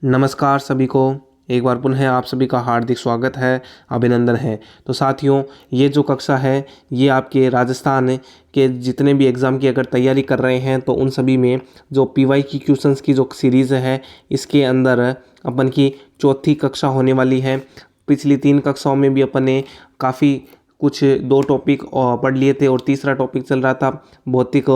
नमस्कार सभी को। एक बार पुनः आप सभी का हार्दिक स्वागत है, अभिनंदन है। तो साथियों, ये जो कक्षा है ये आपके राजस्थान के जितने भी एग्ज़ाम की अगर तैयारी कर रहे हैं तो उन सभी में जो पीवाई की क्वेश्चंस की जो सीरीज़ है इसके अंदर अपन की चौथी कक्षा होने वाली है। पिछली 3 कक्षाओं में भी अपन ने काफ़ी कुछ 2 टॉपिक पढ़ लिए थे और तीसरा टॉपिक चल रहा था भौतिक,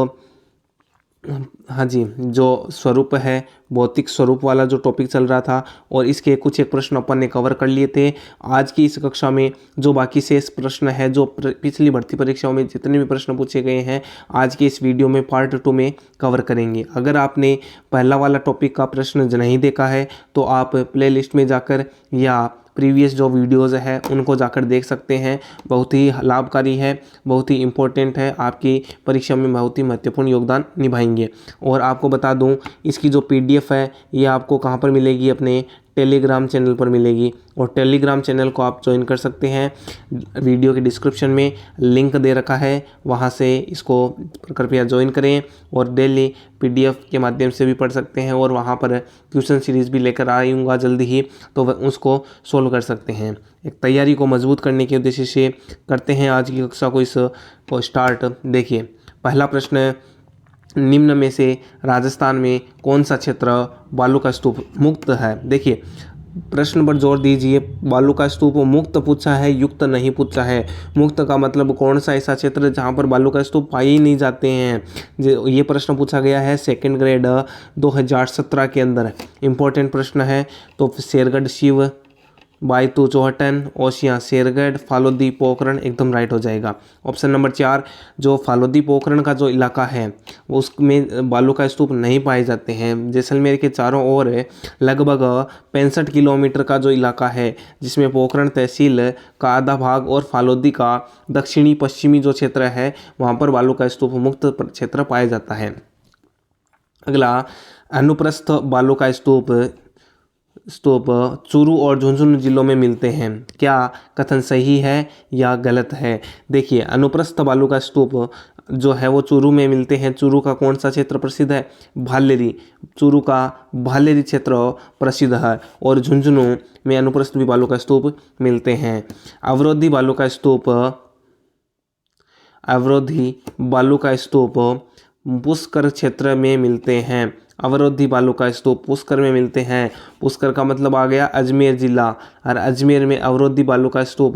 हाँ जी, जो स्वरूप है, भौतिक स्वरूप वाला जो टॉपिक चल रहा था और इसके कुछ एक प्रश्न अपन ने कवर कर लिए थे। आज की इस कक्षा में जो बाकी शेष प्रश्न है, जो पिछली भर्ती परीक्षाओं में जितने भी प्रश्न पूछे गए हैं, आज के इस वीडियो में पार्ट 2 में कवर करेंगे। अगर आपने पहला वाला टॉपिक का प्रश्न नहीं देखा है तो आप प्लेलिस्ट में जाकर या प्रीवियस जो वीडियोज़ है उनको जाकर देख सकते हैं। बहुत ही लाभकारी है, बहुत ही इम्पोर्टेंट है, आपकी परीक्षा में बहुत ही महत्वपूर्ण योगदान निभाएंगे। और आपको बता दूं, इसकी जो पीडीएफ है ये आपको कहाँ पर मिलेगी, अपने टेलीग्राम चैनल पर मिलेगी। और टेलीग्राम चैनल को आप ज्वाइन कर सकते हैं, वीडियो के डिस्क्रिप्शन में लिंक दे रखा है, वहाँ से इसको कृपया ज्वाइन करें और डेली पीडीएफ के माध्यम से भी पढ़ सकते हैं। और वहाँ पर क्वेश्चन सीरीज़ भी लेकर आऊँगा जल्दी ही, तो उसको सोल्व कर सकते हैं। एक तैयारी को मजबूत करने के उद्देश्य से करते हैं आज की कक्षा को इसको स्टार्ट। देखिए, पहला प्रश्न, निम्न में से राजस्थान में कौन सा क्षेत्र बालू का स्तूप मुक्त है। देखिए, प्रश्न पर जोर दीजिए, बालू का स्तूप मुक्त पूछा है, युक्त नहीं पूछा है। मुक्त का मतलब कौन सा ऐसा क्षेत्र जहाँ पर बालू का स्तूप पाए ही नहीं जाते हैं। ये प्रश्न पूछा गया है 2nd ग्रेड 2017 के अंदर, इंपॉर्टेंट प्रश्न है। तो शेरगढ़ शिव, बायतू चौहटन, ओशियाँ शेरगढ़, फालोदी पोखरण एकदम राइट हो जाएगा। ऑप्शन नंबर 4, जो फालोदी पोखरण का जो इलाका है वो उसमें बालू का स्तूप नहीं पाए जाते हैं। जैसलमेर के चारों ओर लगभग 65 किलोमीटर का जो इलाका है, जिसमें पोखरण तहसील का आधा भाग और फालोदी का दक्षिणी पश्चिमी जो क्षेत्र है वहाँ पर बालू का स्तूप मुक्त क्षेत्र पाया जाता है। अगला, अनुप्रस्थ बालू का स्तूप चूरू और झुंझुनू जिलों में मिलते हैं। क्या कथन सही है या गलत है। देखिए, अनुप्रस्थ बालू का स्तूप जो है वो चूरू में मिलते हैं। चूरू का कौन सा क्षेत्र प्रसिद्ध है, भालेरी। चूरू का भालेरी क्षेत्र प्रसिद्ध है। और झुंझुनू में अनुप्रस्थ भी बालू का स्तूप मिलते हैं। अवरोधी बालू का स्तूप पुष्कर क्षेत्र में मिलते हैं। अवरोधी बालू का स्तूप पुष्कर में मिलते हैं। पुष्कर का मतलब आ गया अजमेर जिला, और अजमेर में अवरोधी बालू का स्तूप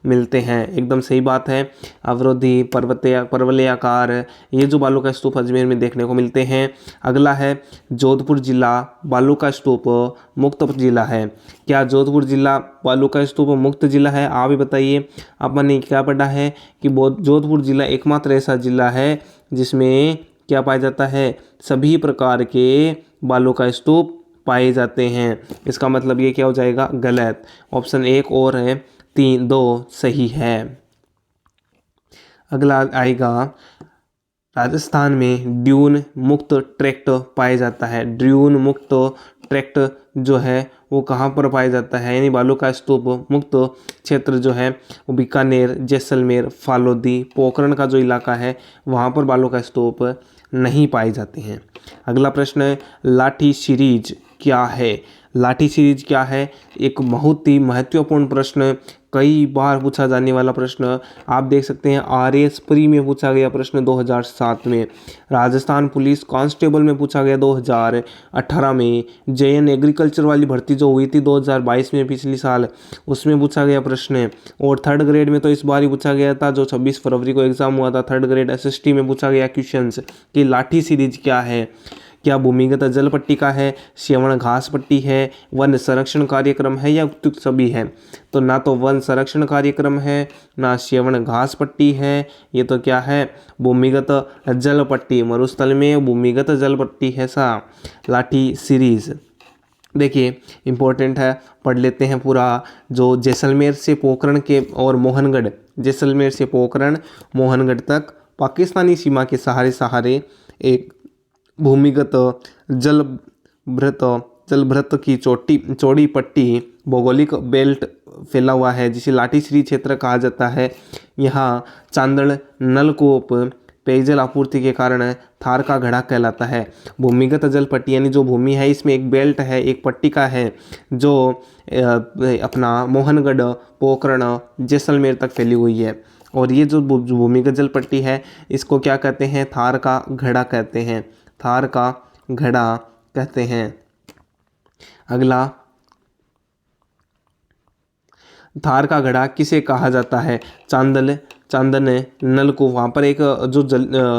मिलते हैं। एकदम सही बात है। अवरोधी पर्वलयाकार ये जो बालू का स्तूप अजमेर में देखने को मिलते हैं। अगला है, जोधपुर जिला बालू का स्तूप मुक्त जिला है। क्या जोधपुर जिला बालू का स्तूप मुक्त जिला है, आप भी बताइए। अपन ने क्या पढ़ा है कि जोधपुर जिला एकमात्र ऐसा जिला है जिसमें क्या पाया जाता है, सभी प्रकार के बालू का स्तूप पाए जाते हैं। इसका मतलब ये क्या हो जाएगा, गलत। ऑप्शन 1 और है, 2 सही है। अगला आएगा, राजस्थान में ड्यून मुक्त ट्रैक्ट पाया जाता है। ड्यून मुक्त ट्रैक्ट जो है वो कहाँ पर पाया जाता है, यानी बालू का स्तूप मुक्त क्षेत्र जो है वो बीकानेर, जैसलमेर, फालोदी, पोखरण का जो इलाका है वहाँ पर बालू का स्तूप नहीं पाए जाते हैं। अगला प्रश्न है, लाठी सीरीज क्या है। लाठी सीरीज क्या है, एक बहुत ही महत्वपूर्ण प्रश्न, कई बार पूछा जाने वाला प्रश्न। आप देख सकते हैं आरएएस प्री में पूछा गया प्रश्न 2007 में, राजस्थान पुलिस कांस्टेबल में पूछा गया 2018 में, जेएन एग्रीकल्चर वाली भर्ती जो हुई थी 2022 में पिछली साल, उसमें पूछा गया प्रश्न। और 3rd ग्रेड में तो इस बार ही पूछा गया था, जो 26 फरवरी को एग्जाम हुआ था 3rd ग्रेड एसएसटी में पूछा गया क्वेश्चन कि लाठी सीरीज क्या है। क्या भूमिगत जल पट्टी का है, श्रवण घास पट्टी है, वन संरक्षण कार्यक्रम है, या उपयुक्त सभी है। तो ना तो वन संरक्षण कार्यक्रम है, ना श्रवण घास पट्टी है, ये तो क्या है, भूमिगत जल पट्टी, मरुस्थल में भूमिगत जल पट्टी है सा लाठी सीरीज। देखिए, इम्पोर्टेंट है, पढ़ लेते हैं पूरा। जो जैसलमेर से पोखरण के और मोहनगढ़, जैसलमेर से पोखरण मोहनगढ़ तक पाकिस्तानी सीमा के सहारे एक भूमिगत जलभृत की चौड़ी पट्टी भौगोलिक बेल्ट फैला हुआ है, जिसे लाठी श्री क्षेत्र कहा जाता है। यहाँ चांदड़, नलकूप, पेयजल आपूर्ति के कारण थार का घड़ा कहलाता है। भूमिगत जल पट्टी यानी जो भूमि है इसमें एक बेल्ट है, एक पट्टिका है जो अपना मोहनगढ़, पोखरण, जैसलमेर तक फैली हुई है। और ये जो भूमिगत जल पट्टी है इसको क्या कहते हैं? थार का घड़ा कहते हैं। थार का घड़ा कहते हैं। अगला, थार का घड़ा किसे कहा जाता है? चांदन नलकूप। वहाँ पर एक जो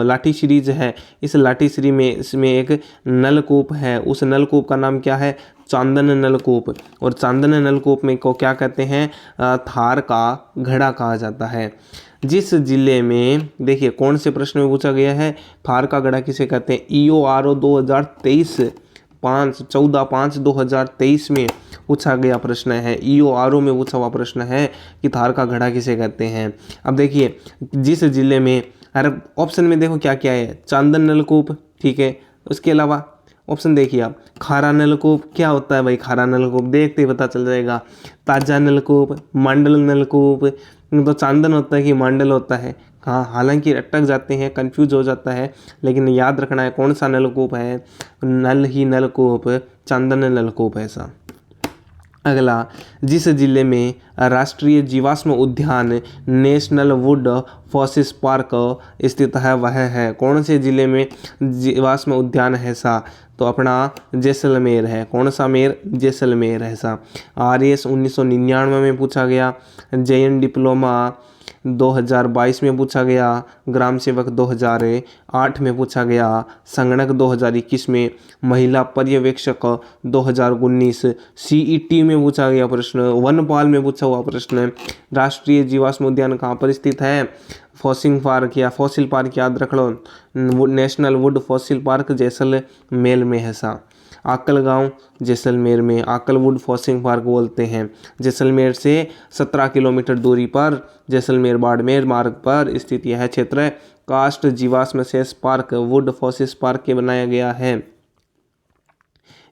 लाठी सीरीज है, इस लाठी सीरीज में इसमें एक नलकूप है, उस नलकूप का नाम क्या है? चांदन नलकूप। और चांदन नलकूप में को क्या कहते हैं? थार का घड़ा कहा जाता है। जिस जिले में, देखिए कौन से प्रश्न में पूछा गया है? थार का घड़ा किसे कहते हैं? EORO 2023 14/5/2023 में पूछा गया प्रश्न है। EORO में पूछा हुआ प्रश्न है कि थार का घड़ा किसे कहते हैं। अब देखिए जिस जिले में, अरे ऑप्शन में देखो क्या क्या है? चांदन नलकूप, ठीक है। उसके अलावा ऑप्शन देखिए आप, खारा नलकूप। क्या होता है भाई खारा नलकूप? देखते ही पता चल जाएगा। ताजा नलकूप, मंडल नलकूप। तो चांदन होता है कि मंडल होता है? हाँ, हालांकि अटक जाते हैं, कंफ्यूज हो जाता है, लेकिन याद रखना है कौन सा नलकूप है। नल ही नलकूप, चांदन नलकूप ऐसा। अगला, जिस जिले में राष्ट्रीय जीवाश्म उद्यान नेशनल वुड फॉसिस पार्क स्थित है वह है? कौन से जिले में जीवाश्म उद्यान है ऐसा? तो अपना जैसलमेर है। कौन सा मेर? जैसलमेर है ऐसा। RAS 1999 में पूछा गया। JN डिप्लोमा 2022 में पूछा गया। ग्राम सेवक 2008 में पूछा गया। संगणक 2021 में। महिला पर्यवेक्षक 2019। CET में पूछा गया प्रश्न। वनपाल में पूछा हुआ प्रश्न। राष्ट्रीय जीवाश्म उद्यान कहाँ पर स्थित है? फॉसिल पार्क या फॉसिल पार्क याद रख लो, national wood fossil park Jaisalmer में है सा। आकल गांव जैसलमेर में आकल वुड फॉसिल पार्क बोलते हैं। जैसलमेर से 17 किलोमीटर दूरी पर जैसलमेर बाड़मेर मार्ग पर स्थित यह क्षेत्र कास्ट जीवाश्म शेष पार्क वुड फॉसिल पार्क के बनाया गया है।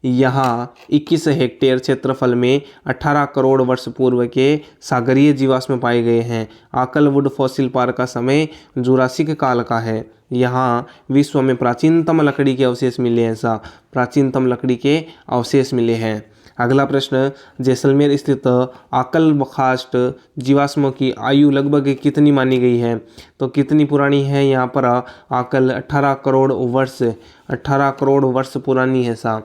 यहाँ 21 हेक्टेयर क्षेत्रफल में 18 करोड़ वर्ष पूर्व के सागरीय जीवाश्म पाए गए हैं। आकलवुड फॉसिल पार्क का समय जुरासिक काल का है। यहाँ विश्व में प्राचीनतम लकड़ी के अवशेष मिले हैं। ऐसा प्राचीनतम लकड़ी के अवशेष मिले हैं। अगला प्रश्न, जैसलमेर स्थित आकल बखास्ट जीवाश्मों की आयु लगभग कितनी मानी गई है? तो कितनी पुरानी है यहाँ पर? आकल 18 करोड़ वर्ष पुरानी है सा।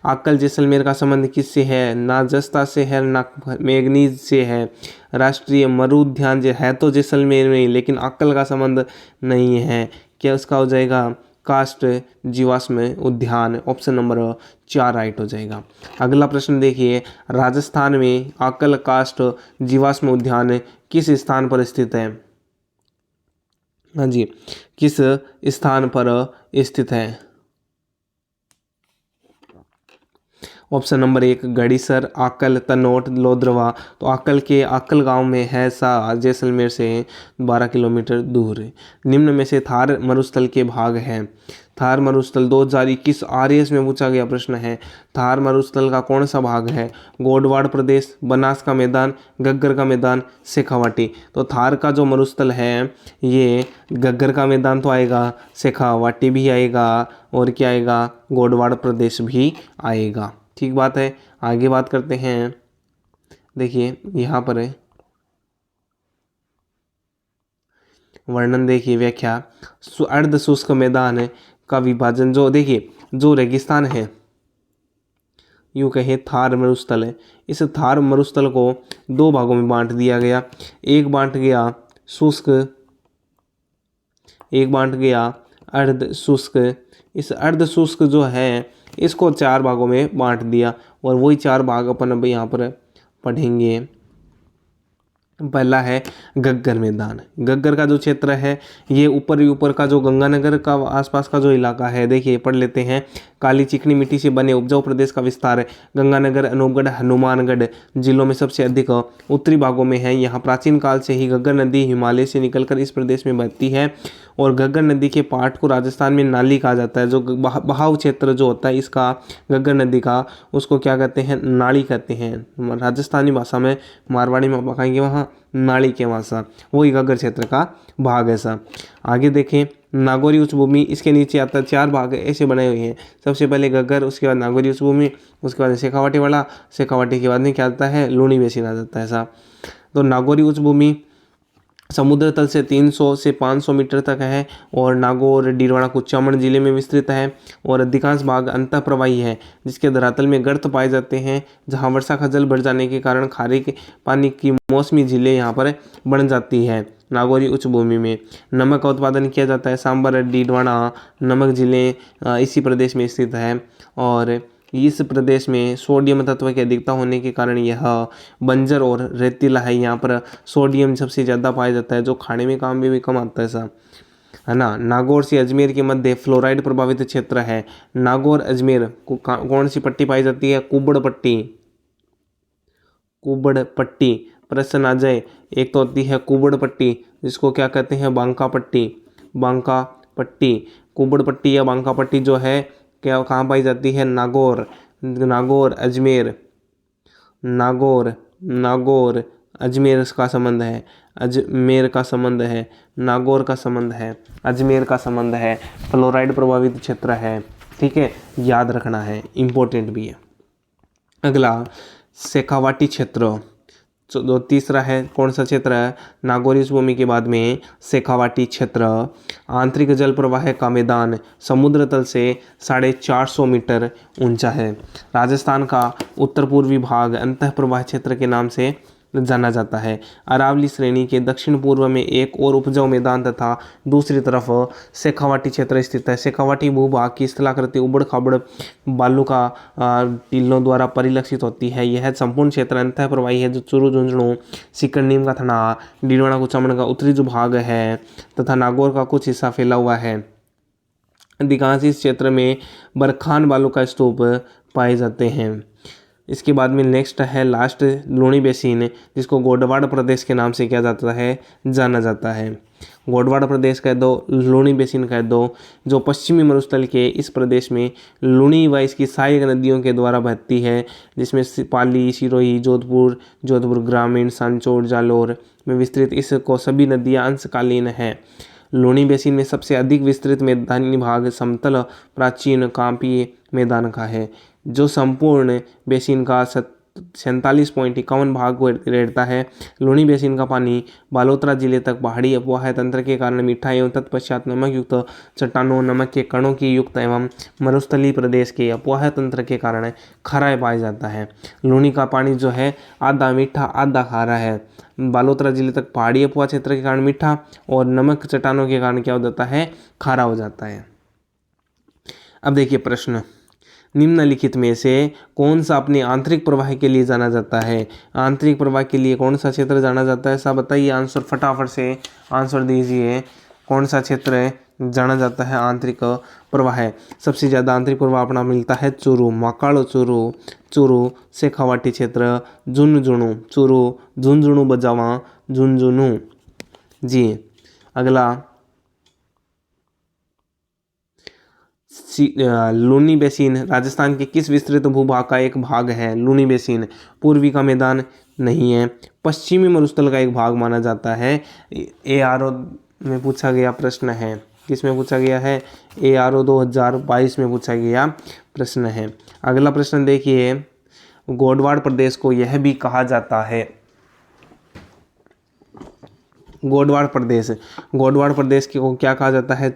आकल जैसलमेर का संबंध किससे है? ना जस्ता से है ना मैंगनीज से है। राष्ट्रीय मरुउद्यान जो है तो जैसलमेर में, लेकिन आकल का संबंध नहीं है। क्या उसका हो जाएगा? कास्ट जीवाश्म उद्यान। ऑप्शन नंबर 4 राइट हो जाएगा। अगला प्रश्न देखिए, राजस्थान में आकल कास्ट जीवाश्म उद्यान किस स्थान पर स्थित है? हाँ जी, किस स्थान पर स्थित है? ऑप्शन नंबर 1 गड़ीसर, आकल, तनोट, लोद्रवा। तो आकल के आकल गांव में है सा, जैसलमेर से 12 किलोमीटर दूर। निम्न में से थार मरुस्थल के भाग हैं। थार मरुस्थल 2021 RAS में पूछा गया प्रश्न है। थार मरुस्थल का कौन सा भाग है? गोडवाड़ प्रदेश, बनास का मैदान, गग्गर का मैदान, शेखावाटी। तो थार का जो मरुस्थल है ये गग्गर का मैदान तो आएगा, शेखावाटी भी आएगा, और क्या आएगा? गोडवाड़ प्रदेश भी आएगा। ठीक बात है। आगे बात करते हैं। देखिए यहाँ पर है वर्णन, देखिए व्याख्या। अर्ध शुष्क मैदान का विभाजन, जो देखिए जो रेगिस्तान है, यूँ कहे थार मरुस्थल है, इस थार मरुस्थल को 2 भागों में बांट दिया गया। एक बांट गया शुष्क, एक बांट गया अर्ध शुष्क। इस अर्ध शुष्क जो है इसको 4 भागों में बांट दिया, और वही 4 भाग अपन अब यहाँ पर पढ़ेंगे। पहला है गग्गर मैदान। गग्गर का जो क्षेत्र है ये ऊपर का जो गंगानगर का आसपास का जो इलाका है, देखिए पढ़ लेते हैं। काली चिकनी मिट्टी से बने उपजाऊ प्रदेश का विस्तार है। गंगानगर, अनूपगढ़, हनुमानगढ़ जिलों में सबसे अधिक उत्तरी भागों में है। यहाँ प्राचीन काल से ही गग्गर नदी हिमालय से निकलकर इस प्रदेश में बहती है, और गग्गर नदी के पाट को राजस्थान में नाली कहा जाता है। जो बहाव क्षेत्र जो होता है इसका, गग्गर नदी का, उसको क्या कहते हैं? नाली कहते हैं। राजस्थानी भाषा में, मारवाड़ी में कहेंगे वहाँ नाली के भाषा, वही गग्गर क्षेत्र का भाग है सा। आगे देखें, नागौरी उच्च भूमि, इसके नीचे आता है 4 भाग ऐसे बने हुए हैं। सबसे पहले घग्गर, उसके बाद नागौरी उच्च भूमि, उसके बाद शेखावाटी वाला, शेखावाटी के बाद में क्या आता है, लूणी बेसिन आ जाता है ऐसा। तो नागौरी उच्च भूमि समुद्र तल से 300 से 500 मीटर तक है और नागौर डीडवाना कुचामन जिले में विस्तृत है और अधिकांश भाग अंतः प्रवाही है, जिसके धरातल में गर्त पाए जाते हैं, जहां वर्षा का जल बढ़ जाने के कारण खारे के पानी की मौसमी झीलें यहाँ पर बन जाती है। नागौरी उच्च भूमि में नमक का उत्पादन किया जाता है। सांबर डीडवाना नमक जिले इसी प्रदेश में स्थित है और इस प्रदेश में सोडियम तत्व की अधिकता होने के कारण यह बंजर और रेतीला है। यहाँ पर सोडियम सबसे ज़्यादा पाया जाता है, जो खाने में काम भी कम आता है ऐसा, है ना। नागौर से अजमेर के मध्य फ्लोराइड प्रभावित क्षेत्र है। नागौर अजमेर को कौन सी पट्टी पाई जाती है, कुबड़ पट्टी। कुबड़ पट्टी प्रश्न आ जाए, एक तो होती है कुबड़ पट्टी जिसको क्या कहते हैं, बांका पट्टी। बांका पट्टी, कुबड़ पट्टी या बांका पट्टी जो है क्या कहाँ पाई जाती है, नागौर। नागौर अजमेर, नागौर नागौर अजमेर का संबंध है, अजमेर का संबंध है, नागौर का संबंध है, अजमेर का संबंध है, फ्लोराइड प्रभावित क्षेत्र है, ठीक है, याद रखना है, इम्पोर्टेंट भी है। अगला शेखावाटी क्षेत्र, जो तीसरा है कौन सा क्षेत्र है, नागौरी उच्च भूमि के बाद में शेखावाटी क्षेत्र। आंतरिक जल प्रवाह का मैदान समुद्र तल से 450 मीटर ऊंचा है। राजस्थान का उत्तर पूर्वी भाग अंतः प्रवाह क्षेत्र के नाम से जाना जाता है। अरावली श्रेणी के दक्षिण पूर्व में एक और उपजाऊ मैदान तथा दूसरी तरफ शेखावाटी क्षेत्र स्थित है। शेखावाटी भूभाग की स्थलाकृति उबड़ खाबड़ बालू का टीलों द्वारा परिलक्षित होती है। यह संपूर्ण क्षेत्र अंतः प्रवाही है, जो चूरू, झुंझुनू, सीकर, नीम का थना, डीडवाना कुचामन का उत्तरी जो भाग है तथा नागौर का कुछ हिस्सा फैला हुआ है। अधिकांश इस क्षेत्र में बरखान बालू का स्तूप पाए जाते हैं। इसके बाद में नेक्स्ट है लास्ट लूणी बेसिन, जिसको गोडवाड़ प्रदेश के नाम से क्या जाता है, जाना जाता है। गोडवाड़ प्रदेश कह दो, लूणी बेसिन कह दो, जो पश्चिमी मरुस्थल के इस प्रदेश में लूणी व इसकी सहायक नदियों के द्वारा बहती है, जिसमें पाली, सिरोही, जोधपुर ग्रामीण, सांचौर, जालौर में विस्तृत इसको सभी नदियाँ अंशकालीन हैं। लूणी बेसिन में सबसे अधिक विस्तृत मैदानी भाग समतल प्राचीन कांपीय मैदान का है, जो संपूर्ण बेसिन का 47.51 भाग को रहता है। लूणी बेसिन का पानी बालोतरा जिले तक पहाड़ी अपवाह तंत्र के कारण मीठा एवं तत्पश्चात नमक युक्त चट्टानों, नमक के कणों की युक्त एवं मरुस्थलीय प्रदेश के अपवाह तंत्र के कारण खारा पाया जाता है। लूणी का पानी जो है आधा मीठा आधा खारा है। बालोतरा जिले तक पहाड़ी अपवाह क्षेत्र के कारण मीठा और नमक चट्टानों के कारण क्या हो जाता है, खारा हो जाता है। अब देखिए प्रश्न, निम्नलिखित में से कौन सा अपने आंतरिक प्रवाह के लिए जाना जाता है। आंतरिक प्रवाह के लिए कौन सा क्षेत्र जाना जाता है, सब बताइए, आंसर फटाफट से आंसर दीजिए। कौन सा क्षेत्र जाना जाता है आंतरिक प्रवाह? सबसे ज़्यादा आंतरिक प्रवाह अपना मिलता है चूरू, मकाड़ो चूरू, चूरू शेखावाटी क्षेत्र, झुंझुनू, चूरू, झुंझुनू बजावा, झुंझुनू जी। अगला लूणी बेसिन राजस्थान के किस विस्तृत भूभाग का एक भाग है? लूणी बेसिन पूर्वी का मैदान नहीं है, पश्चिमी मरुस्थल का एक भाग माना जाता है। ARO में पूछा गया प्रश्न है, किसमें पूछा गया है? ARO 2022 में पूछा गया प्रश्न है। अगला प्रश्न देखिए, गोडवाड़ प्रदेश को यह भी कहा जाता है, गोडवाड़ प्रदेश, गोडवाड़ प्रदेश को क्या कहा जाता है?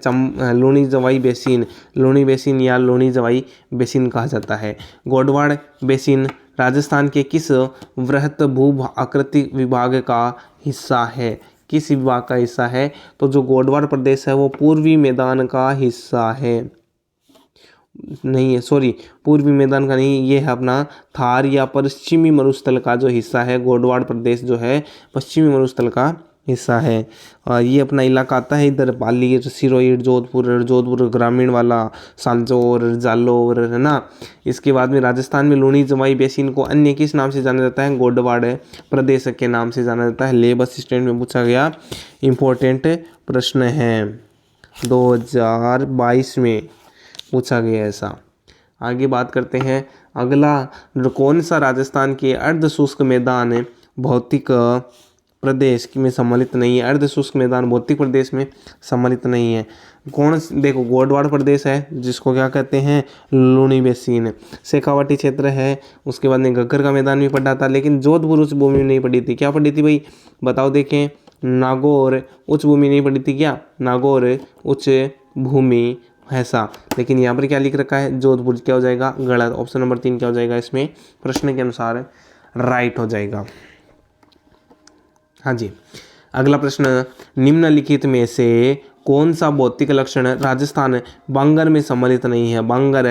लूणी जवाई बेसिन, लूणी बेसिन या लूणी जवाई बेसिन कहा जाता है। गोडवाड़ बेसिन राजस्थान के किस वृहत भू आकृति विभाग का हिस्सा है? किस विभाग का हिस्सा है? तो जो गोडवाड़ प्रदेश है वो पूर्वी मैदान का हिस्सा है, नहीं है, सॉरी, पूर्वी मैदान का नहीं, ये है अपना थार या पश्चिमी मरुस्थल का जो हिस्सा है। गोडवाड़ प्रदेश जो है पश्चिमी मरुस्थल का हिस्सा है। ये अपना इलाका आता है इधर पाली, सिरोही, जोधपुर ग्रामीण वाला, सांचौर, जालौर, है ना। इसके बाद में राजस्थान में लूणी जवाई बेसिन को अन्य किस नाम से जाना जाता है? गोडवाड़ प्रदेश के नाम से जाना जाता है। ले बस स्टैंड में पूछा गया इम्पोर्टेंट प्रश्न है, 2022 में पूछा गया ऐसा। आगे बात करते हैं, अगला कौन सा राजस्थान के अर्ध शुष्क मैदान भौतिक प्रदेश में सम्मिलित नहीं है। अर्ध शुष्क मैदान भौतिक प्रदेश में सम्मिलित नहीं है। कौन, देखो गोडवाड़ प्रदेश है जिसको क्या कहते हैं, लूनी बेसिन। शेखावाटी क्षेत्र है, उसके बाद में घग्गर का मैदान भी पढ़ा था, लेकिन जोधपुर उच्च भूमि में नहीं पढ़ी थी। क्या पढ़ी थी भाई, बताओ देखें, नागौर उच्च भूमि नहीं पढ़ी थी क्या, नागौर उच्च भूमि ऐसा। लेकिन यहाँ पर क्या लिख रखा है, जोधपुर, क्या हो जाएगा, गलत। ऑप्शन नंबर 3 क्या हो जाएगा इसमें, प्रश्न के अनुसार राइट हो जाएगा। हाँ जी, अगला प्रश्न, निम्नलिखित में से कौन सा भौतिक लक्षण राजस्थान बांगर में सम्मिलित नहीं है। बांगर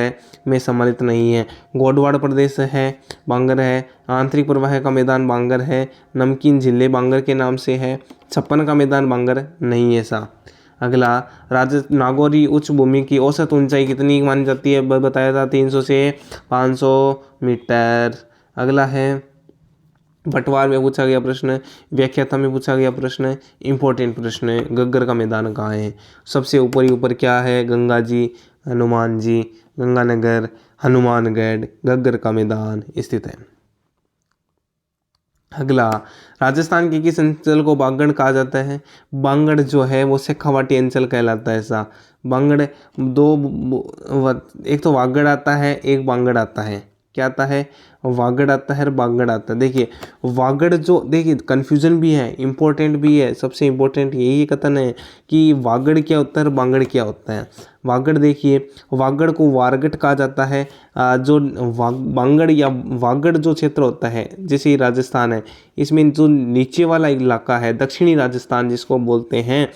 में सम्मिलित नहीं है। गोडवाड़ प्रदेश है, बांगर है। आंतरिक प्रवाह का मैदान बांगर है। नमकीन झीलें बांगर के नाम से है। छप्पन का मैदान बांगर नहीं है सा। अगला, नागौरी उच्च भूमि की औसत ऊंचाई कितनी मानी जाती है, बताया था 300 से 500 मीटर। अगला है, बटवार में पूछा गया प्रश्न, व्याख्याता में पूछा गया प्रश्न, इंपॉर्टेंट प्रश्न, घग्गर का मैदान कहाँ है। सबसे ऊपर क्या है, गंगा जी, हनुमान जी, गंगानगर, हनुमानगढ़, घग्गर का मैदान स्थित है। अगला, राजस्थान के किस अंचल को बांगड़ कहा जाता है। बांगड़ जो है वो शेखावाटी अंचल कहलाता है ऐसा। बांगड़ एक तो वागड़ आता है, एक बांगड़ आता है। क्या आता है, वागड़ आता है और बांगड़ आता है। देखिए वागड़ जो, देखिए कन्फ्यूजन भी है, इंपॉर्टेंट भी है। सबसे इंपॉर्टेंट यही कथन है कि वागड़ क्या होता है और बांगड़ क्या होता है। वागड़, देखिए वागड़ को वारगट कहा जाता है। जो बांगड़ या वागड़ जो क्षेत्र होता है, जैसे राजस्थान है, इसमें जो नीचे वाला इलाका है, दक्षिणी राजस्थान जिसको बोलते हैं,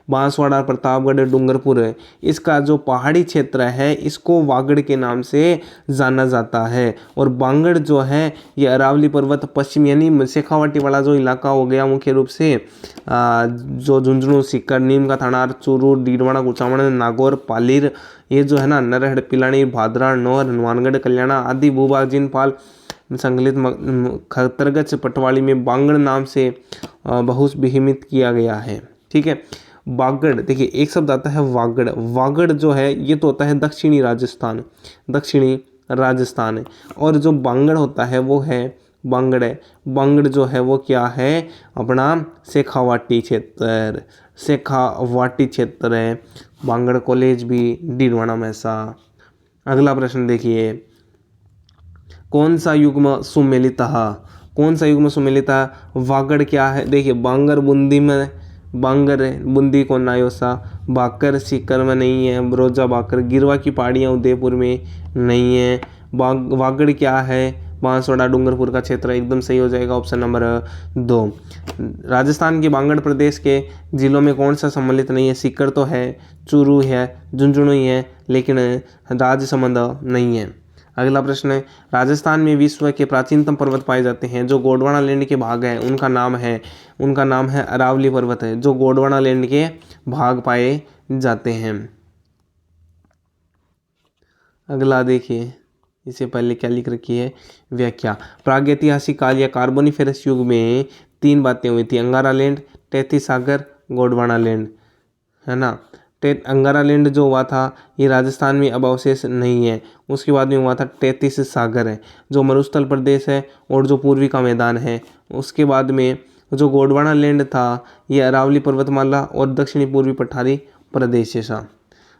बांसवाड़ा, प्रतापगढ़, डूंगरपुर, इसका जो पहाड़ी क्षेत्र है इसको वागड़ के नाम से जाना जाता है। और बांगड़ जो है ये अरावली पर्वत पश्चिम, यानी शेखावाटी वाला जो इलाका हो गया मुख्य रूप से, जो झुंझुनू, सीकर, नीम का थाना, चूरू, डीडवाड़ा, कुचामण, नागौर, पालीर, ये जो है ना, नरहड़, पिलानी, भादरा, नौर, हनुमानगढ़, कल्याणा आदि भूभाग जिनपाल संकलित खतरगच पटवारी में बांगड़ नाम से बहुत विहिमित किया गया है। ठीक है, वागड़, देखिए एक शब्द आता है वागड़। वागड़ जो है ये तो होता है दक्षिणी राजस्थान, दक्षिणी राजस्थान। और जो बांगड़ होता है वो है बांगड़ है। बांगड़ जो है वो क्या है, अपना शेखावाटी क्षेत्र, शेखावाटी क्षेत्र है। बांगड़ कॉलेज भी डीडवाना में ऐसा। अगला प्रश्न देखिए, कौन सा युग्म सुमेलित, कौन सा युग्म सुमेलित। वागड़ क्या है, देखिए बांगर बूंदी में, बांगर बूंदी को नायोसा, बाकर सीकर में नहीं है, बरोजा बाकर, गिरवा की पहाड़ियाँ उदयपुर में नहीं है। वागड़ क्या है, बांसवाड़ा डूंगरपुर का क्षेत्र, एकदम सही हो जाएगा ऑप्शन नंबर 2। राजस्थान के बांगड़ प्रदेश के जिलों में कौन सा सम्मिलित नहीं है। सीकर तो है, चूरू है, झुंझुनू ही है, लेकिन राजसमंद नहीं है। अगला प्रश्न है, राजस्थान में विश्व के प्राचीनतम पर्वत पाए जाते हैं। जो गोंडवाना लैंड के भाग हैं उनका नाम है अरावली पर्वत है, जो गोंडवाना लैंड के भाग पाए जाते हैं। अगला देखिए, इससे पहले क्या लिख रखी है, व्याख्या। प्रागैतिहासिक काल या कार्बोनिफेरस युग में 3 बातें हुई थी, अंगारा लैंड, तैतीस सागर, गोंडवाना लैंड, है ना। अंगारा लैंड जो हुआ था ये राजस्थान में अब अवशेष नहीं है। उसके बाद में हुआ था तैतीस सागर है, जो मरुस्थल प्रदेश है और जो पूर्वी का मैदान है। उसके बाद में जो गोंडवाना लैंड था ये अरावली पर्वतमाला और दक्षिणी पूर्वी पठारी प्रदेश है।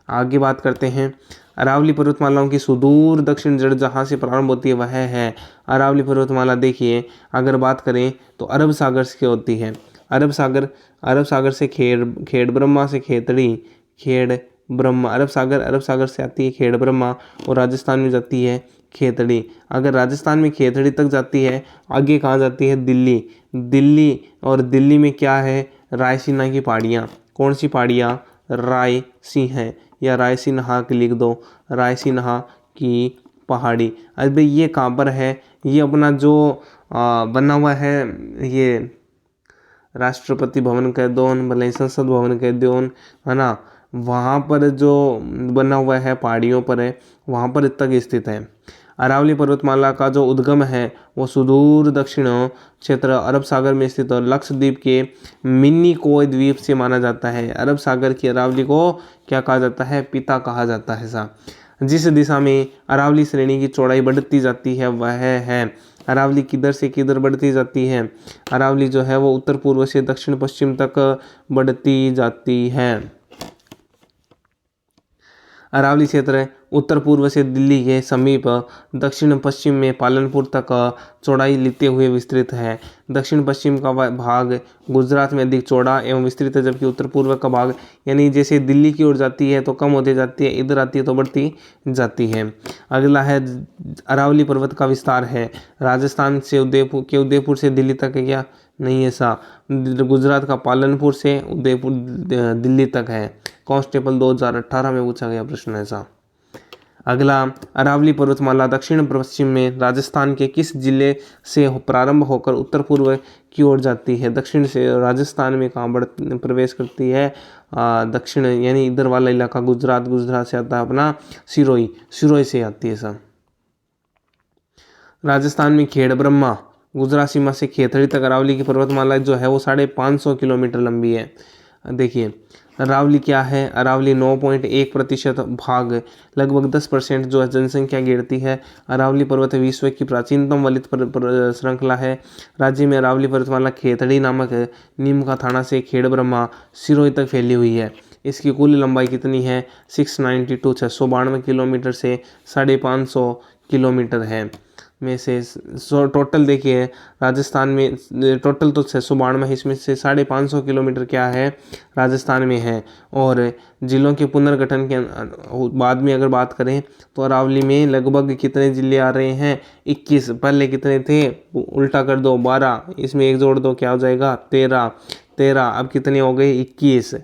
आगे बात करते हैं, अरावली पर्वतमालाओं की सुदूर दक्षिण जड़ जहाँ से प्रारंभ होती है वह है अरावली पर्वतमाला। देखिए अगर बात करें तो अरब सागर से होती है, अरब सागर से खेड़ ब्रह्मा से खेतड़ी, खेड़ ब्रह्मा, अरब सागर से आती है खेड़ ब्रह्मा और राजस्थान में जाती है खेतड़ी। अगर राजस्थान में खेतड़ी तक जाती है, आगे कहाँ जाती है, दिल्ली। और दिल्ली में क्या है, रायसीना की पहाड़ियाँ। कौन सी पहाड़ियाँ, रायसीना या रायसीना की लिख दो, रायसीना की पहाड़ी। अब ये कहाँ पर है, ये अपना जो बना हुआ है, ये राष्ट्रपति भवन कह दो, भले संसद भवन कह दो, है ना, वहाँ पर जो बना हुआ है पहाड़ियों पर है, वहाँ पर तक स्थित है। अरावली पर्वतमाला का जो उद्गम है वो सुदूर दक्षिण क्षेत्र अरब सागर में स्थित और लक्षद्वीप के मिनिकोय द्वीप से माना जाता है। अरब सागर की अरावली को क्या कहा जाता है, पिता कहा जाता है। जिस दिशा में अरावली श्रेणी की चौड़ाई बढ़ती जाती है वह है अरावली किधर से किधर बढ़ती जाती है? अरावली जो है वो उत्तर पूर्व से दक्षिण पश्चिम तक बढ़ती जाती है। अरावली क्षेत्र उत्तर पूर्व से दिल्ली के समीप दक्षिण पश्चिम में पालनपुर तक चौड़ाई लेते हुए विस्तृत है। दक्षिण पश्चिम का भाग गुजरात में अधिक चौड़ा एवं विस्तृत है, जबकि उत्तर पूर्व का भाग यानी जैसे दिल्ली की ओर जाती है तो कम होती जाती है, इधर आती है तो बढ़ती जाती है। अगला है अरावली पर्वत का विस्तार है। राजस्थान से उदयपुर से दिल्ली तक है क्या? नहीं, ऐसा गुजरात का पालनपुर से उदयपुर दिल्ली तक है। कांस्टेबल 2018 में पूछा गया प्रश्न ऐसा। अगला, अरावली पर्वतमाला दक्षिण पश्चिम में राजस्थान के किस जिले से प्रारंभ होकर उत्तर पूर्व की ओर जाती है? दक्षिण से राजस्थान में कहाँ प्रवेश करती है? दक्षिण यानी इधर वाला इलाका गुजरात से आता है अपना सिरोही से आती है सब। राजस्थान में खेड़ ब्रह्मा गुजरात सीमा से खेतड़ी तक अरावली की पर्वतमाला जो है वो 550 किलोमीटर लंबी है। देखिए अरावली क्या है? अरावली 9.1% भाग लगभग 10% जो है जनसंख्या घेरती है। अरावली पर्वत विश्व की प्राचीनतम वलित श्रृंखला है। राज्य में अरावली पर्वतमाला खेतड़ी नामक नीम का थाना से खेड़ ब्रह्मा सिरोही तक फैली हुई है। इसकी कुल लंबाई कितनी है? 692 किलोमीटर से 550 किलोमीटर है। में से टोटल देखिए राजस्थान में टोटल तो 692 है, इसमें से 550 किलोमीटर क्या है? राजस्थान में है। और जिलों के पुनर्गठन के बाद में अगर बात करें तो अरावली में लगभग कितने जिले आ रहे हैं? 21। पहले कितने थे? उल्टा कर दो 12, इसमें एक जोड़ दो क्या हो जाएगा? 13। अब कितने हो गए? 21।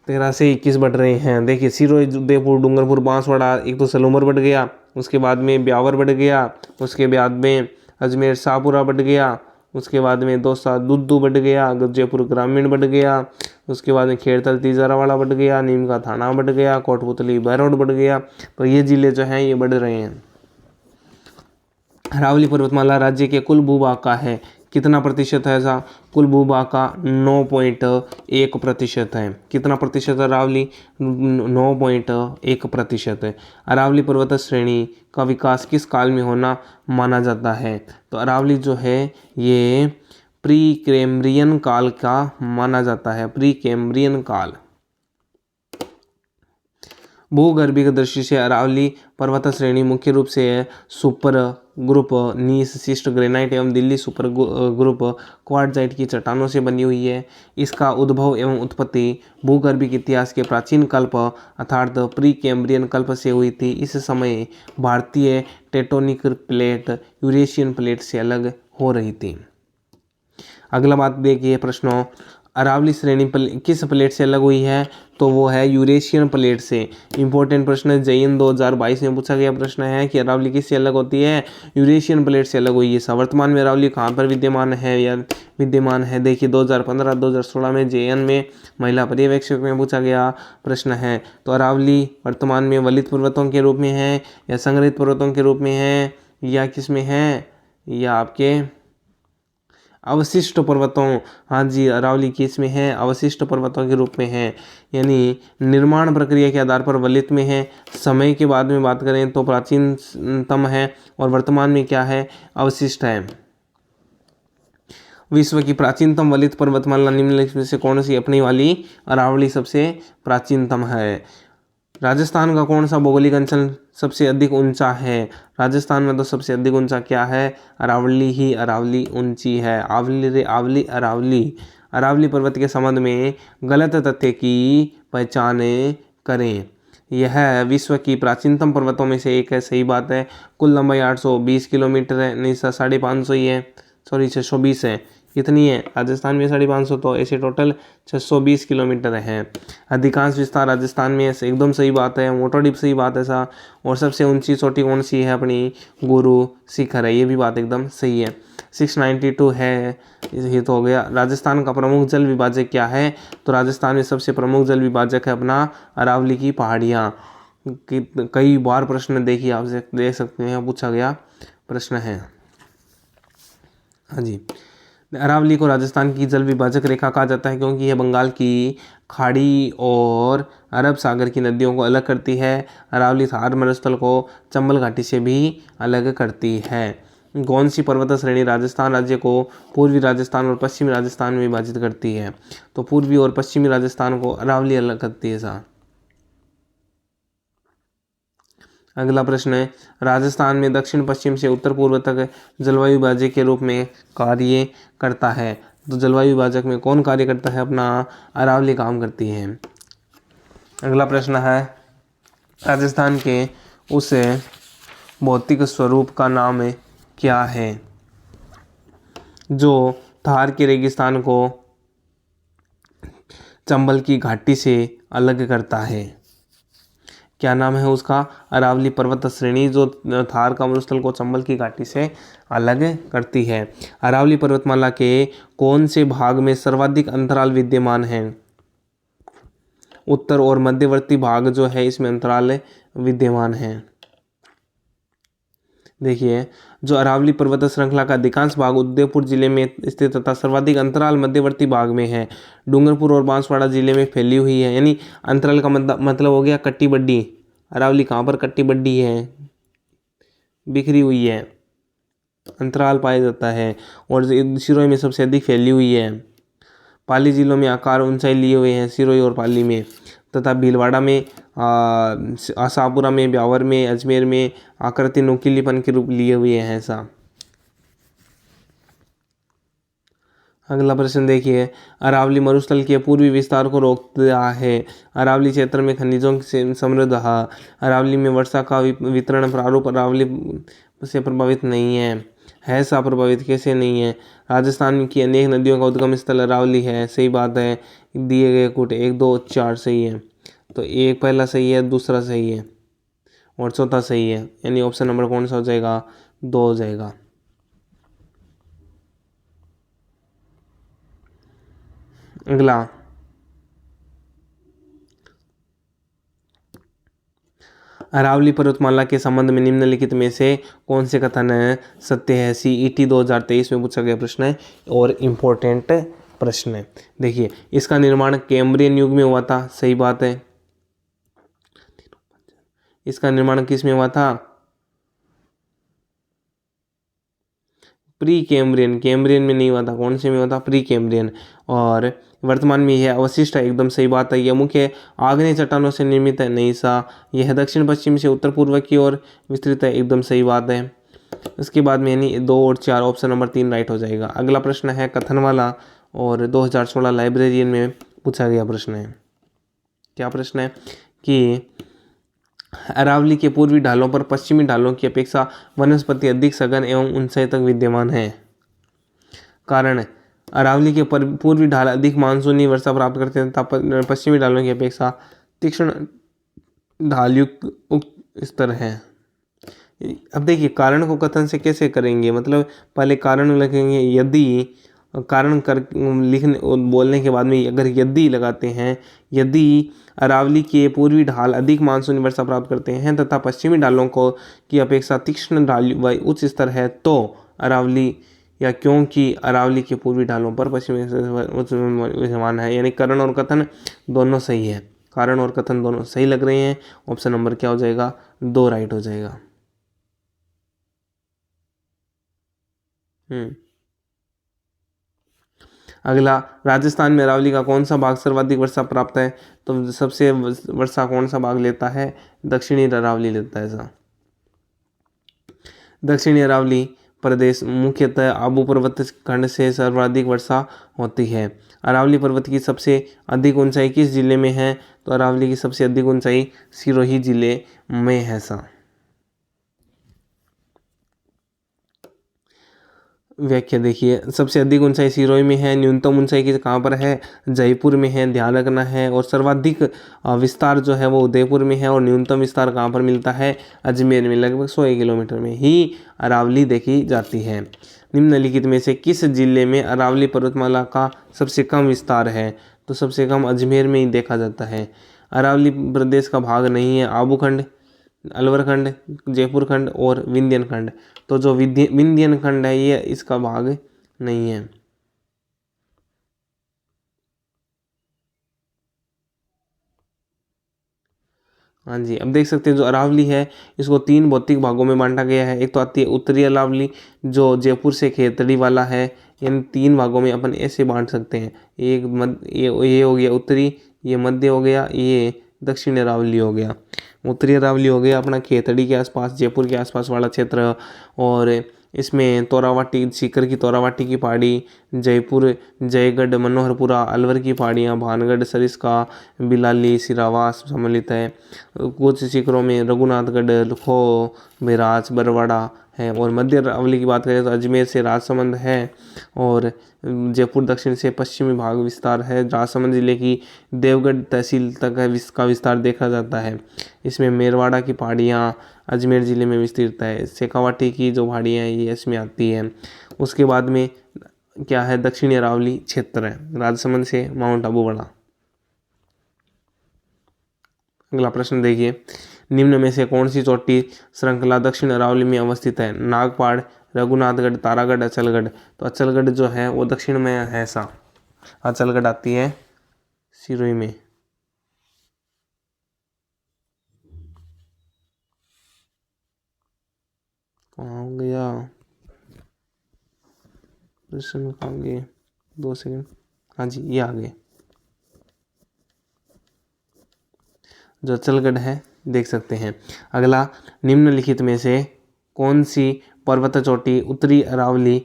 13 से 21 बढ़ रहे हैं। देखिए सिरोही, उदयपुर, डूंगरपुर, बांसवाड़ा, एक तो सलूमर बढ़ गया, उसके बाद में ब्यावर बढ़ गया, उसके बाद में अजमेर शाहपुरा बढ़ गया, उसके बाद में दौसा दुद्दू बढ़ गया, जयपुर ग्रामीण बढ़ गया, उसके बाद में खेड़तल तीजारावाड़ा बढ़ गया, नीम का थाना बढ़ गया, कोटपुतली बहरोड बढ़ गया। तो ये जिले जो हैं ये बढ़ रहे हैं। अरावली पर्वतमाला राज्य के कुल भूभाग का है। कितना प्रतिशत है ऐसा? कुल भूभाग का 9.1% है। कितना प्रतिशत है अरावली? 9.1% है। अरावली पर्वत श्रेणी का विकास किस काल में होना माना जाता है? तो अरावली जो है ये प्री कैम्ब्रियन काल का माना जाता है। प्री कैम्ब्रियन काल। भूगर्भीय दृष्टि से अरावली पर्वत श्रेणी मुख्य रूप से सुपर ग्रुप नीस सिस्ट ग्रेनाइट एवं दिल्ली सुपर ग्रुप क्वार्टजाइट की चट्टानों से बनी हुई है। इसका उद्भव एवं उत्पत्ति भूगर्भिक इतिहास के प्राचीन कल्प अर्थात प्री कैम्ब्रियन कल्प से हुई थी। इस समय भारतीय टेक्टोनिक प्लेट यूरेशियन प्लेट से अलग हो रही थी। अगला बात देखिए प्रश्नों, अरावली श्रेणी किस प्लेट से अलग हुई है? तो वो है यूरेशियन प्लेट से। इंपॉर्टेंट प्रश्न JN 2022 में पूछा गया प्रश्न है कि अरावली किससे अलग होती है? यूरेशियन प्लेट से अलग हुई है। वर्तमान में अरावली कहाँ पर विद्यमान है या विद्यमान है? देखिए 2015-2016 में JN में महिला पर्यवेक्षक में पूछा गया प्रश्न है। तो अरावली वर्तमान में वलित पर्वतों के रूप में है या संग्रहित पर्वतों के रूप में है या किस में है? या आपके अवशिष्ट पर्वतों, हाँ जी अरावली किस में है? अवशिष्ट पर्वतों के रूप में है, यानी निर्माण प्रक्रिया के आधार पर वलित में है। समय के बाद में बात करें तो प्राचीनतम है और वर्तमान में क्या है? अवशिष्ट है। विश्व की प्राचीनतम वलित पर्वतमाला निम्नलिखित में से कौन सी? अपनी वाली अरावली सबसे प्राचीनतम है। राजस्थान का कौन सा भौगोलिक अंचल सबसे अधिक ऊंचा है? राजस्थान में तो सबसे अधिक ऊंचा क्या है? अरावली ही अरावली ऊंची है। आवली रे आवली अरावली। अरावली पर्वत के संबंध में गलत तथ्य की पहचान करें। यह विश्व की प्राचीनतम पर्वतों में से एक है, सही बात है। कुल लंबाई 820 किलोमीटर है, नहीं 550 ही है, सॉरी 620 है। कितनी है? राजस्थान में 550, तो ऐसे टोटल 620 किलोमीटर है। अधिकांश विस्तार राजस्थान में है, एकदम सही बात है। मोटोडिप सही बात है सा। और सबसे ऊंची चोटी कौन सी है? अपनी गुरु शिखर है, ये भी बात एकदम सही है। 692 है, ये तो हो गया। राजस्थान का प्रमुख जल विभाजक क्या है? तो राजस्थान में सबसे प्रमुख जल विभाजक है अपना अरावली की पहाड़ियाँ। कई बार प्रश्न देखिए आपसे देख सकते हैं, पूछा गया प्रश्न है। हाँ जी, अरावली को राजस्थान की जल विभाजक रेखा कहा जाता है क्योंकि यह बंगाल की खाड़ी और अरब सागर की नदियों को अलग करती है। अरावली थार मरुस्थल को चंबल घाटी से भी अलग करती है। कौन सी पर्वत श्रेणी राजस्थान राज्य को पूर्वी राजस्थान और पश्चिमी राजस्थान में विभाजित करती है? तो पूर्वी और पश्चिमी राजस्थान को अरावली अलग करती है सा। अगला प्रश्न है, राजस्थान में दक्षिण पश्चिम से उत्तर पूर्व तक जलवायु विभाजक के रूप में कार्य करता है। तो जलवायु विभाजक में कौन कार्य करता है? अपना अरावली काम करती है। अगला प्रश्न है, राजस्थान के उस भौतिक स्वरूप का नाम क्या है जो थार के रेगिस्तान को चंबल की घाटी से अलग करता है? क्या नाम है उसका? अरावली पर्वत श्रेणी जो थार का मरुस्थल को चंबल की घाटी से अलग करती है। अरावली पर्वतमाला के कौन से भाग में सर्वाधिक अंतराल विद्यमान है? उत्तर और मध्यवर्ती भाग जो है इसमें अंतराल विद्यमान है। देखिए, जो अरावली पर्वत श्रृंखला का अधिकांश भाग उदयपुर जिले में स्थित तथा सर्वाधिक अंतराल मध्यवर्ती भाग में है। डूंगरपुर और बांसवाड़ा जिले में फैली हुई है। यानी अंतराल का मतलब हो गया कट्टी बड्डी। अरावली कहाँ पर कट्टी बड्डी है? बिखरी हुई है, अंतराल पाया जाता है और सिरोही में सबसे अधिक फैली हुई है। पाली जिलों में आकार ऊंचाई लिए हुए हैं, सिरोही और पाली में, तथा भीलवाड़ा में, आशापुरा में, ब्यावर में, अजमेर में आकृति नुकीलीपन के रूप लिए हुए हैं ऐसा। अगला प्रश्न देखिए, अरावली मरुस्थल के पूर्वी विस्तार को रोकता है। अरावली क्षेत्र में खनिजों से समृद्ध है। अरावली में वर्षा का वितरण प्रारूप अरावली से प्रभावित नहीं है सा प्रभावित कैसे नहीं है? राजस्थान की अनेक नदियों का उद्गम स्थल अरावली है। सही बात है। दिए गए कुट 1, 2, 4 सही है। तो एक पहला सही है, दूसरा सही है और चौथा सही है। यानी ऑप्शन नंबर कौन सा हो जाएगा? 2 हो जाएगा। अगला, अरावली पर्वतमाला के संबंध में निम्नलिखित में से कौन से कथन सत्य है? CET 2023 में पूछा गया प्रश्न है और इम्पोर्टेंट प्रश्न है। देखिए, इसका निर्माण कैम्ब्रियन युग में हुआ था। सही बात है। इसका निर्माण किस में हुआ था? प्री कैम्ब्रियन, कैम्ब्रियन में नहीं हुआ था। कौन से में हुआ था? Pre Cambrian. और वर्तमान में यह अवशिष्ट है। एकदम सही बात है। यह मुख्य आग्नेय चट्टानों से निर्मित है। नहीं सा। यह दक्षिण पश्चिम से उत्तर पूर्व की ओर विस्तृत है। एकदम सही बात है। इसके बाद में यानी 2 और 4, ऑप्शन नंबर 3 राइट हो जाएगा। अगला प्रश्न है कथन वाला और 2016 लाइब्रेरियन में पूछा गया प्रश्न है। क्या प्रश्न है कि अरावली के पूर्वी ढालों पर पश्चिमी ढालों की अपेक्षा वनस्पति अधिक सघन एवं ऊंचाई तक विद्यमान है। कारण, अरावली के पूर्वी ढाल अधिक मानसूनी वर्षा प्राप्त करते हैं तथा पश्चिमी ढालों की अपेक्षा तीक्ष्ण ढालयुक्त उक्त स्तर है। अब देखिए, कारण को कथन से कैसे करेंगे? मतलब पहले कारण लिखेंगे, यदि कारण कर लिखने बोलने के बाद में अगर यदि लगाते हैं, यदि अरावली के पूर्वी ढाल अधिक मानसूनी वर्षा प्राप्त करते हैं तथा पश्चिमी ढालों को की अपेक्षा तीक्ष्ण ढाल व उच्च स्तर है तो अरावली, या क्योंकि अरावली के पूर्वी ढालों पर पश्चिमी विद्यमान है। यानी करण और कथन दोनों सही है। कारण और कथन दोनों सही लग रहे हैं। ऑप्शन नंबर क्या हो जाएगा? 2 राइट हो जाएगा। अगला, राजस्थान में अरावली का कौन सा भाग सर्वाधिक वर्षा प्राप्त है? तो सबसे वर्षा कौन सा भाग लेता है? दक्षिणी अरावली लेता है ऐसा। दक्षिणी अरावली प्रदेश मुख्यतः आबू पर्वत खंड से सर्वाधिक वर्षा होती है। अरावली पर्वत की सबसे अधिक ऊंचाई किस जिले में है? तो अरावली की सबसे अधिक ऊंचाई सिरोही जिले में है सा। व्याख्या देखिए, सबसे अधिक ऊंचाई सिरोही में है। न्यूनतम ऊंचाई की कहाँ पर है? जयपुर में है, ध्यान रखना है। और सर्वाधिक विस्तार जो है वो उदयपुर में है और न्यूनतम विस्तार कहाँ पर मिलता है? अजमेर में। लगभग 100 किलोमीटर में ही अरावली देखी जाती है। निम्नलिखित में से किस जिले में अरावली पर्वतमाला का सबसे कम विस्तार है? तो सबसे कम अजमेर में ही देखा जाता है। अरावली प्रदेश का भाग नहीं है आबू खंड, अलवर खंड, जयपुर खंड और विंध्यन खंड। तो जो विंध्यन खंड है ये इसका भाग नहीं है। हाँ जी, अब देख सकते हैं जो अरावली है इसको 3 भौतिक भागों में बांटा गया है। एक तो आती है उत्तरी अरावली जो जयपुर से खेतड़ी वाला है। इन 3 भागों में अपन ऐसे बांट सकते हैं, एक ये हो गया उत्तरी, ये मध्य हो गया, ये दक्षिण अरावली हो गया। उत्तरी अरावली हो गया अपना खेतड़ी के आसपास, जयपुर के आसपास वाला क्षेत्र, और इसमें तोरावाटी, सीकर की तोरावाटी की पहाड़ी, जयपुर, जयगढ़, मनोहरपुरा, अलवर की पहाड़ियाँ, भानगढ़, सरिस्का, बिलाली, सिरावास सम्मिलित है। कुछ शिखरों में रघुनाथगढ़, लखो, बेराज, बरवाड़ा है। और मध्य अरावली की बात करें तो अजमेर से राजसमंद है, और जयपुर दक्षिण से पश्चिमी भाग विस्तार है। राजसमंद जिले की देवगढ़ तहसील तक है इसका विस्तार देखा जाता है। इसमें मेरवाड़ा की पहाड़ियाँ अजमेर ज़िले में विस्तृत है। शेखावाटी की जो पहाड़ियाँ हैं ये इसमें आती है। उसके बाद में क्या है, दक्षिणी अरावली क्षेत्र है, राजसमंद से माउंट आबू बढ़ा। अगला प्रश्न देखिए, निम्न में से कौन सी चोटी श्रृंखला दक्षिण अरावली में अवस्थित है? नागपाड़, रघुनाथगढ़, तारागढ़, अचलगढ़। तो अचलगढ़ जो है वो दक्षिण में है ऐसा। अचलगढ़ आती है सिरोही में। कहाँ हो गया प्रश्न, कहाँ गए, 2 सेकंड। हाँ जी, ये आ गए। जो अचलगढ़ है देख सकते हैं। अगला, निम्नलिखित में से कौन सी पर्वत चोटी उत्तरी अरावली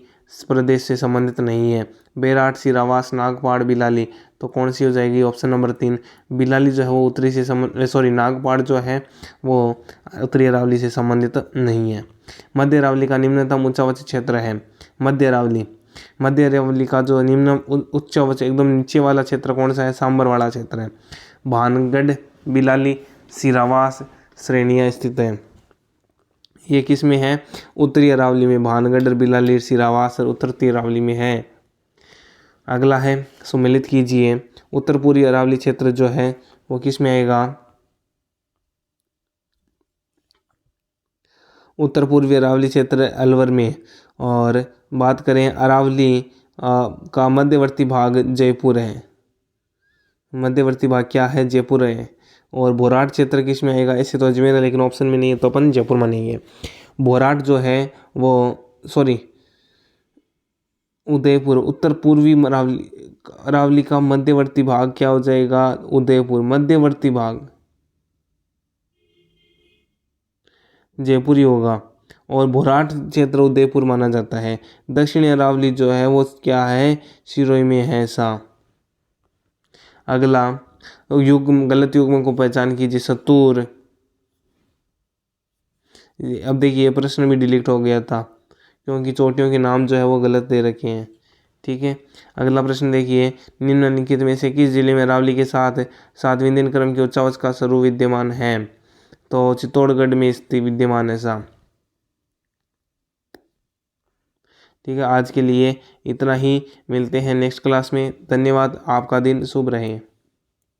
प्रदेश से संबंधित नहीं है? बेराट, सिरावास, नागपाड़, बिलाली। तो कौन सी हो जाएगी? ऑप्शन नंबर 3 बिलाली जो है वो उत्तरी से नागपाड़ जो है वो उत्तरी अरावली से संबंधित नहीं है। मध्य अरावली का निम्नतम उच्चावच क्षेत्र है। मध्य अरावली का जो निम्न उच्चावच एकदम नीचे वाला क्षेत्र कौन सा है? सांबर वाला क्षेत्र है। भानगढ़, बिलाली, सिरावास श्रेणियाँ स्थित हैं। ये किस में है? उत्तरी अरावली में। भानगढ़, बिलाली, सिरावास और उत्तरी अरावली में है। अगला है, सम्मिलित कीजिए। उत्तर पूर्वी अरावली क्षेत्र जो है वो किस में आएगा? उत्तर पूर्वी अरावली क्षेत्र अलवर में। और बात करें अरावली का मध्यवर्ती भाग जयपुर है। मध्यवर्ती भाग क्या है? जयपुर है। और भोराट क्षेत्र किस में आएगा? ऐसे तो अजमेर है लेकिन ऑप्शन में नहीं है तो अपन जयपुर मानेंगे। भोराट जो है वो उदयपुर, उत्तर पूर्वी अरावली का मध्यवर्ती भाग क्या हो जाएगा? उदयपुर। मध्यवर्ती भाग जयपुर ही होगा। और भोराट क्षेत्र उदयपुर माना जाता है। दक्षिणी अरावली जो है वो क्या है? सिरोही में है ऐसा। अगला, गलत युग्म को पहचान कीजिए। सतूर। अब देखिए ये प्रश्न भी डिलीट हो गया था क्योंकि चोटियों के नाम जो है वो गलत दे रखे हैं। ठीक है, अगला प्रश्न देखिए, निम्नलिखित में से किस जिले में अरावली के साथ 7वें दिन क्रम के उच्चावच का स्वरूप विद्यमान है? तो चित्तौड़गढ़ में स्थित विद्यमान है ऐसा। ठीक है, आज के लिए इतना ही। मिलते हैं नेक्स्ट क्लास में। धन्यवाद, आपका दिन शुभ रहे।